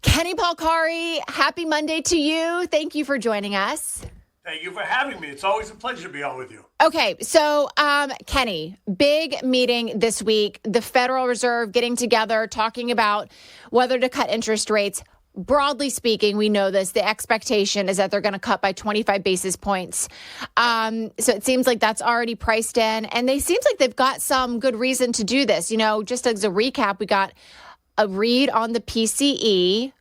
Kenny Polcari, happy Monday to you. Thank you for joining us. Thank you for having me. It's always a pleasure to be on with you. Okay, so Kenny, big meeting this week. The Federal Reserve getting together, talking about whether to cut interest rates. Broadly speaking, we know this. The expectation is that they're going to cut by 25 basis points. So it seems like that's already priced in. And they seems like they've got some good reason to do this. You know, just as a recap, we got a read on the PCE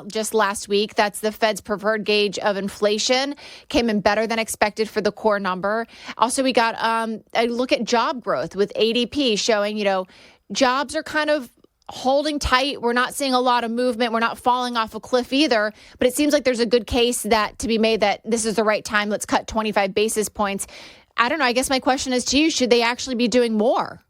just last week. That's the Fed's preferred gauge of inflation. Came in better than expected for the core number. Also, we got a look at job growth with ADP showing, jobs are kind of holding tight. We're not seeing a lot of movement. We're not falling off a cliff either. But it seems like there's a good case that to be made that this is the right time. Let's cut 25 basis points. I don't know. I guess my question is to you, should they actually be doing more?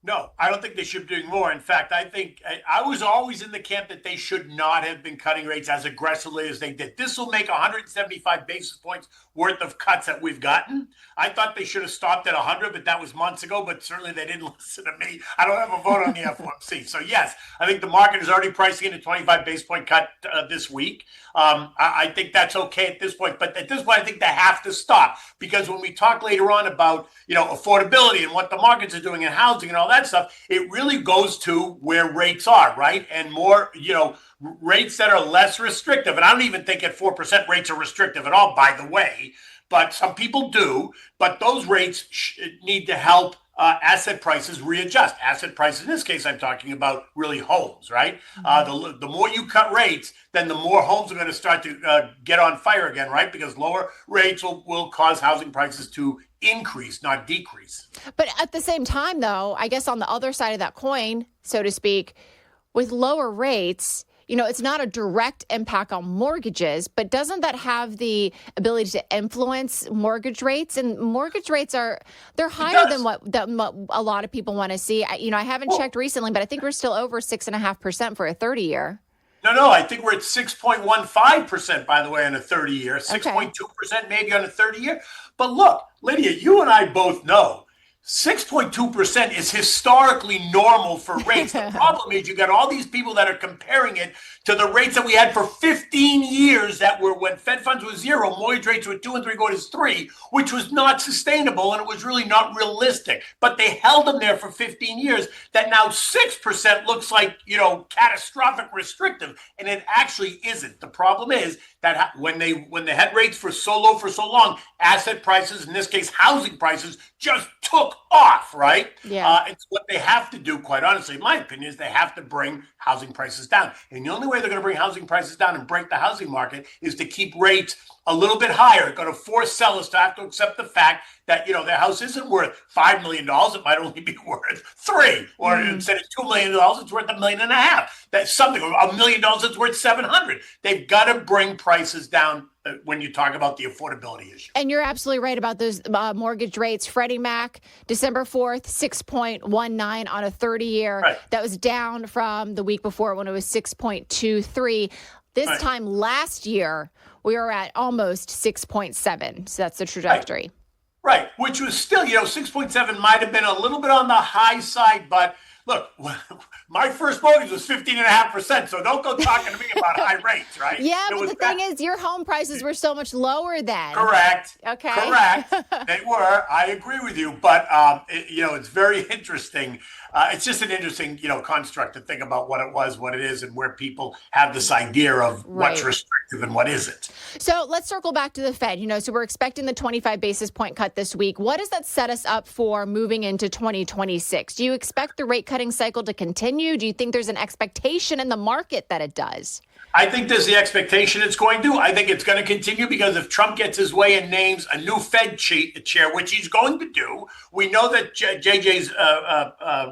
No, I don't think they should be doing more. In fact, I think I was always in the camp that they should not have been cutting rates as aggressively as they did. This will make 175 basis points worth of cuts that we've gotten. I thought they should have stopped at 100, but that was months ago. But certainly they didn't listen to me. I don't have a vote on the FOMC. So yes, I think the market is already pricing in a 25 basis point cut this week. I think that's okay at this point. But at this point, I think they have to stop, because when we talk later on about, affordability and what the markets are doing in housing and all that stuff, it really goes to where rates are, right? And more, rates that are less restrictive. And I don't even think at 4% rates are restrictive at all, by the way, but some people do. But those rates need to help asset prices readjust. Asset prices, in this case, I'm talking about really homes, right? The more you cut rates, then the more homes are going to start to get on fire again, right? Because lower rates will cause housing prices to increase, not decrease. But at the same time, though, I guess on the other side of that coin, so to speak, with lower rates, it's not a direct impact on mortgages, but doesn't that have the ability to influence mortgage rates? And mortgage rates they're higher than what a lot of people want to see. I haven't checked recently, but I think we're still over 6.5% for a 30-year. No, I think we're at 6.15%, by the way, on a 30-year, 6.2% maybe on a 30-year. But look, Lydia, you and I both know 6.2% is historically normal for rates. The problem is you got all these people that are comparing it to the rates that we had for 15 years that were when Fed funds was zero, mortgage rates were 2 3/4, 3, which was not sustainable, and it was really not realistic. But they held them there for 15 years. That now 6% looks like, catastrophic restrictive, and it actually isn't. The problem is that when they had rates for so low for so long, asset prices, in this case housing prices, just took off, right? Yeah. It's what they have to do, quite honestly, in my opinion, is they have to bring housing prices down. And the only way they're going to bring housing prices down and break the housing market is to keep rates a little bit higher. It's going to force sellers to have to accept the fact that, their house isn't worth $5 million. It might only be worth $3, or instead of $2 million, it's worth $1.5 million. That's something. $1 million, it's worth $700. They've got to bring prices down when you talk about the affordability issue. And you're absolutely right about those mortgage rates. Freddie Mac, December 4th, 6.19 on a 30-year. Right. That was down from the week before when it was 6.23. This time last year, we were at almost 6.7. So that's the trajectory. Right. Which was still, 6.7 might have been a little bit on the high side, but look, my first mortgage was 15.5%, so don't go talking to me about high rates, right? Yeah, but the thing is, your home prices were so much lower then. Correct. Okay. Correct. They were. I agree with you, but it's very interesting. It's just an interesting, construct to think about what it was, what it is, and where people have this idea of what's restrictive and what isn't. So let's circle back to the Fed. So we're expecting the 25 basis point cut this week. What does that set us up for moving into 2026? Do you expect the rate cutting cycle to continue? Do you think there's an expectation in the market that it does? I think there's the expectation it's going to. I think it's going to continue, because if Trump gets his way and names a new Fed chair, which he's going to do, we know that JJ's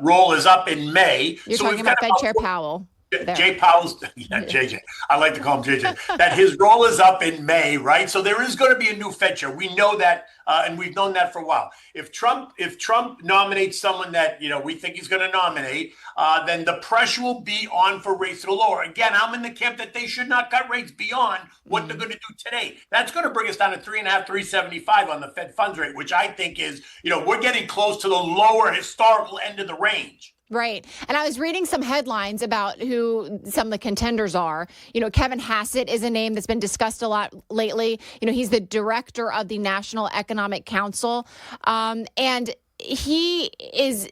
role is up in May. You're talking about Fed Chair Powell. Jay Powell's, JJ. I like to call him JJ. That his role is up in May, right? So there is going to be a new Fed chair. We know that, and we've known that for a while. If Trump nominates someone that we think he's going to nominate, then the pressure will be on for rates to lower. Again, I'm in the camp that they should not cut rates beyond what they're going to do today. That's going to bring us down to 3.5, 3.75 on the Fed funds rate, which I think is, we're getting close to the lower historical end of the range. Right. And I was reading some headlines about who some of the contenders are. Kevin Hassett is a name that's been discussed a lot lately. He's the director of the National Economic Council. And he is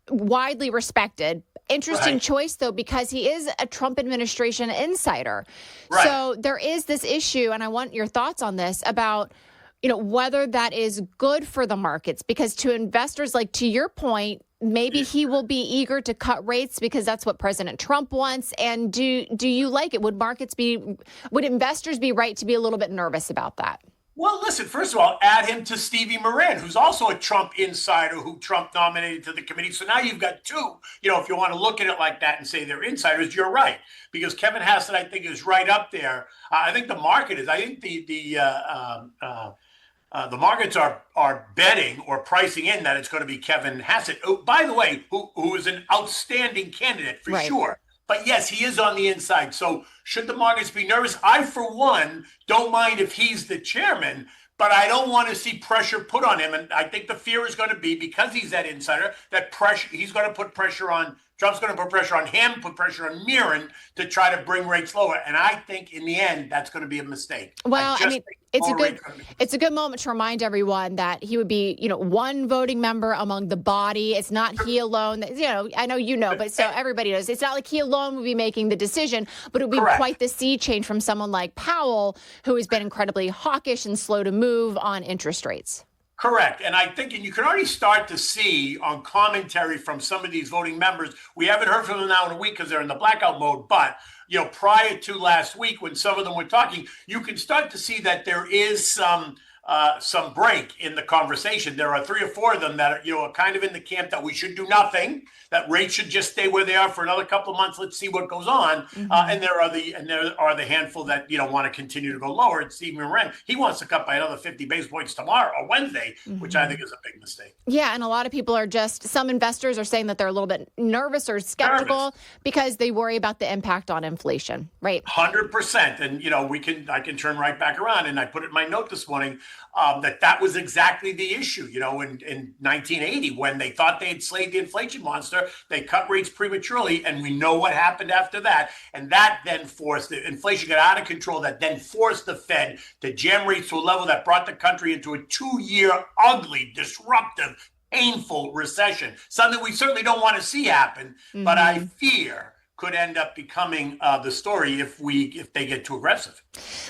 widely respected. Interesting choice, though, because he is a Trump administration insider. Right. So there is this issue, and I want your thoughts on this about whether that is good for the markets, because to investors, like to your point, maybe he will be eager to cut rates because that's what President Trump wants. And do you like it? Would investors be right to be a little bit nervous about that? Well, listen, first of all, add him to Stevie Moran, who's also a Trump insider who Trump nominated to the committee. So now you've got two, if you want to look at it like that and say they're insiders, you're right. Because Kevin Hassett, I think, is right up there. I think the market is. I think the markets are betting or pricing in that it's going to be Kevin Hassett, by the way, who is an outstanding candidate for sure. But yes, he is on the inside. So should the markets be nervous? I, for one, don't mind if he's the chairman, but I don't want to see pressure put on him. And I think the fear is going to be, because he's that insider, that he's going to put pressure on, Trump's going to put pressure on him, put pressure on Mirren to try to bring rates lower. And I think in the end, that's going to be a mistake. Well, it's a good moment to remind everyone that he would be, one voting member among the body. It's not he alone. I know but so everybody knows. It's not like he alone would be making the decision, but it would be quite the sea change from someone like Powell, who has been incredibly hawkish and slow to move on interest rates. Correct. And I think, and you can already start to see on commentary from some of these voting members, we haven't heard from them now in a week because they're in the blackout mode, but prior to last week when some of them were talking, you can start to see that there is some break in the conversation. There are 3 or 4 of them that are, kind of in the camp that we should do nothing, that rates should just stay where they are for another couple of months. Let's see what goes on. And there are the handful that want to continue to go lower. It's Steve Moran. He wants to cut by another 50 basis points tomorrow or Wednesday, which I think is a big mistake. Yeah, and a lot of people are some investors are saying that they're a little bit nervous or skeptical because they worry about the impact on inflation, right? 100%. And I can turn right back around, and I put it in my note this morning that was exactly the issue. In 1980, when they thought they had slayed the inflation monster, they cut rates prematurely, and we know what happened after that. And that then forced the inflation got out of control. That then forced the Fed to jam rates to a level that brought the country into a 2-year ugly, disruptive, painful recession. Something we certainly don't want to see happen, but I fear could end up becoming the story if they get too aggressive.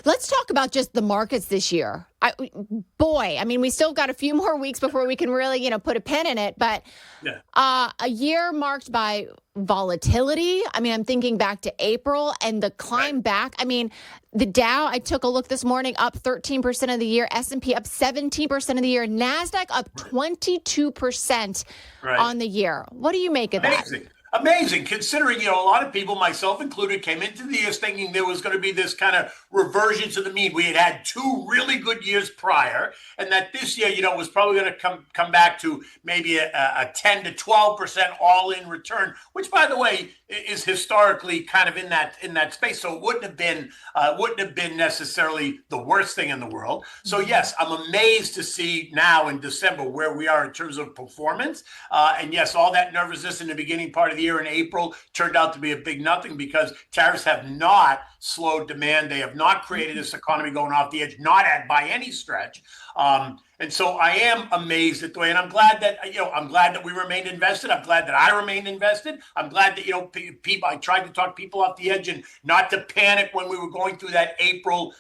Let's talk about just the markets this year. We still got a few more weeks before we can really, put a pin in it. But a year marked by volatility. I'm thinking back to April and the climb back. The Dow, I took a look this morning, up 13% of the year. S&P up 17% of the year. NASDAQ up 22% on the year. What do you make of that? Amazing, considering, a lot of people, myself included, came into the year thinking there was going to be this kind of reversion to the mean. We had 2 really good years prior, and that this year, was probably going to come back to maybe a 10 to 12% all-in return, which, by the way, is historically kind of in that space. So it wouldn't have been necessarily the worst thing in the world. So yes, I'm amazed to see now in December where we are in terms of performance. And yes, all that nervousness in the beginning part of the year in April turned out to be a big nothing, because tariffs have not slowed demand. They have not created this economy going off the edge, not by any stretch. And so I am amazed at the way, and I'm glad that we remained invested. I'm glad that I remained invested. I'm glad that, people, I tried to talk people off the edge and not to panic when we were going through that April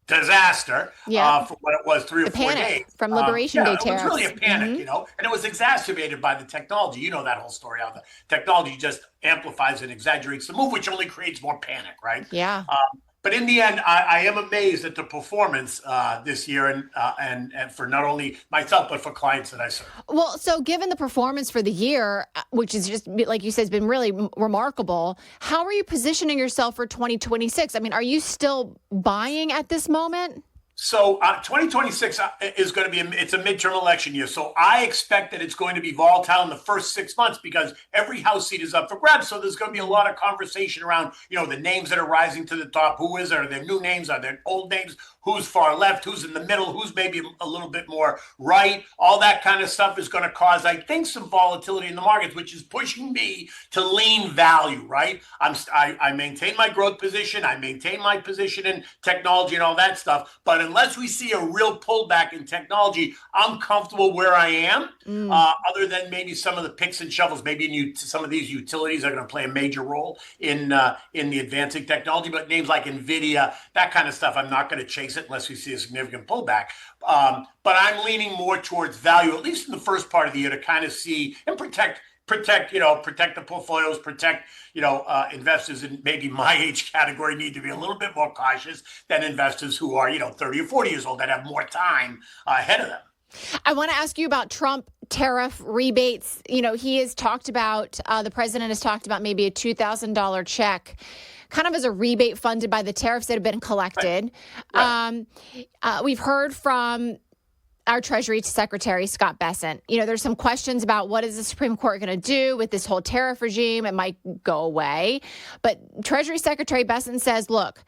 disaster for what it was, 3 or 4 days. From Liberation Day tariffs. It was really a panic, and it was exacerbated by the technology. You know that whole story, how the technology just amplifies and exaggerates the move, which only creates more panic, right? Yeah. But in the end, I am amazed at the performance this year, and for not only myself, but for clients that I serve. Well, so given the performance for the year, which is just, like you said, has been really remarkable, how are you positioning yourself for 2026? Are you still buying at this moment? So 2026 is going to be it's a midterm election year. So I expect that it's going to be volatile in the first 6 months because every House seat is up for grabs. So there's going to be a lot of conversation around, the names that are rising to the top. Who is it? Are there new names? Are there old names? who's far left, who's in the middle, who's maybe a little bit more right. All that kind of stuff is going to cause, I think, some volatility in the markets, which is pushing me to lean value, right? I maintain my growth position. I maintain my position in technology and all that stuff. But unless we see a real pullback in technology, I'm comfortable where I am, other than maybe some of the picks and shovels. Maybe some of these utilities are going to play a major role in the advancing technology. But names like NVIDIA, that kind of stuff, I'm not going to chase it unless we see a significant pullback. But I'm leaning more towards value, at least in the first part of the year, to kind of see and protect the portfolios, protect, investors in maybe my age category need to be a little bit more cautious than investors who are, 30 or 40 years old that have more time ahead of them. I want to ask you about Trump tariff rebates. He has talked about, the president has talked about maybe a $2,000 check kind of as a rebate funded by the tariffs that have been collected. Right. We've heard from our Treasury Secretary, Scott Bessent. There's some questions about what is the Supreme Court going to do with this whole tariff regime. It might go away. But Treasury Secretary Bessent says, look,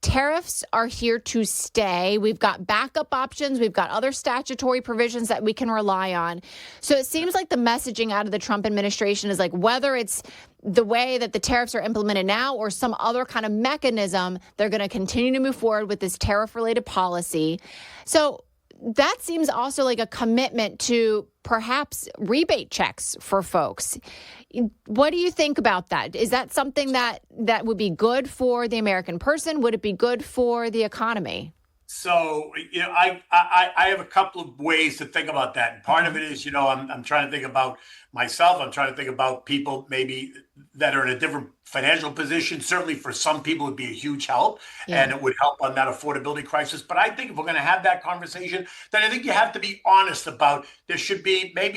tariffs are here to stay. We've got backup options. We've got other statutory provisions that we can rely on. So it seems like the messaging out of the Trump administration is like, whether it's the way that the tariffs are implemented now or some other kind of mechanism, they're going to continue to move forward with this tariff-related policy. So that seems also like a commitment to perhaps rebate checks for folks. What do you think about that? Is that something that would be good for the American person? Would it be good for the economy? So, I have a couple of ways to think about that. And part of it is, I'm trying to think about myself. I'm trying to think about people maybe that are in a different financial position. Certainly for some people, it would be a huge help, and it would help on that affordability crisis. But I think if we're going to have that conversation, then I think you have to be honest about there should be kind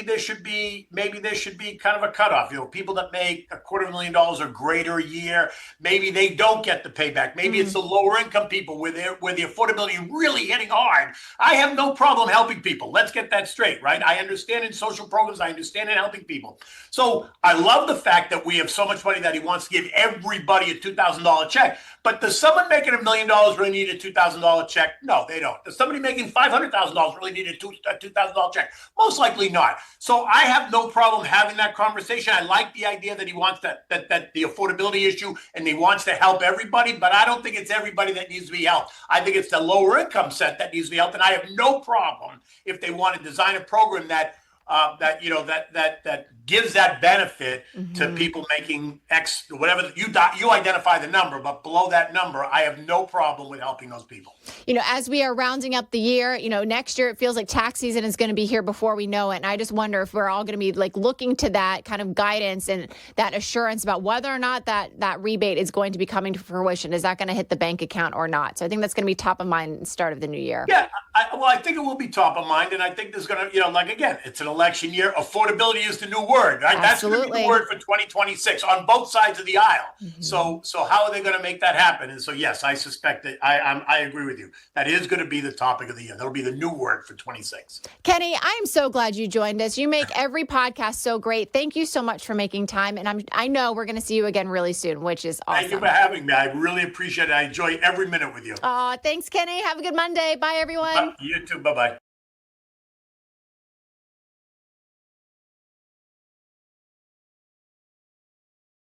of a cutoff. People that make $250,000 or greater a year, maybe they don't get the payback. Maybe it's the lower income people where the affordability is really hitting hard. I have no problem helping people. Let's get that straight, right? I understand in social programs. I understand in helping people. So I love the fact that we have so much money that he wants to give everybody a $2,000 check. But does someone making $1 million really need a $2,000 check? No, they don't. Does somebody making $500,000 really need a $2,000 check? Most likely not. So I have no problem having that conversation. I like the idea that he wants that the affordability issue, and he wants to help everybody, but I don't think it's everybody that needs to be helped. I think it's the lower income set that needs to be helped, and I have no problem if they want to design a program that gives that benefit to people making X, whatever you identify the number, but below that number, I have no problem with helping those people. As we are rounding up the year, next year it feels like tax season is going to be here before we know it. And I just wonder if we're all going to be like looking to that kind of guidance and that assurance about whether or not that rebate is going to be coming to fruition. Is that going to hit the bank account or not? So I think that's going to be top of mind at the start of the new year. Yeah, I think it will be top of mind. And I think there's going to, again, it's an election year. Affordability is the new word, right? Absolutely. That's going to be the word for 2026 on both sides of the aisle. So how are they going to make that happen? And so, yes, I suspect that I agree with you. That is going to be the topic of the year. That'll be the new word for 26. Kenny, I am so glad you joined us. You make every podcast so great. Thank you so much for making time. And I know we're going to see you again really soon, which is awesome. Thank you for having me. I really appreciate it. I enjoy every minute with you. Thanks, Kenny. Have a good Monday. Bye, everyone. You too. Bye-bye.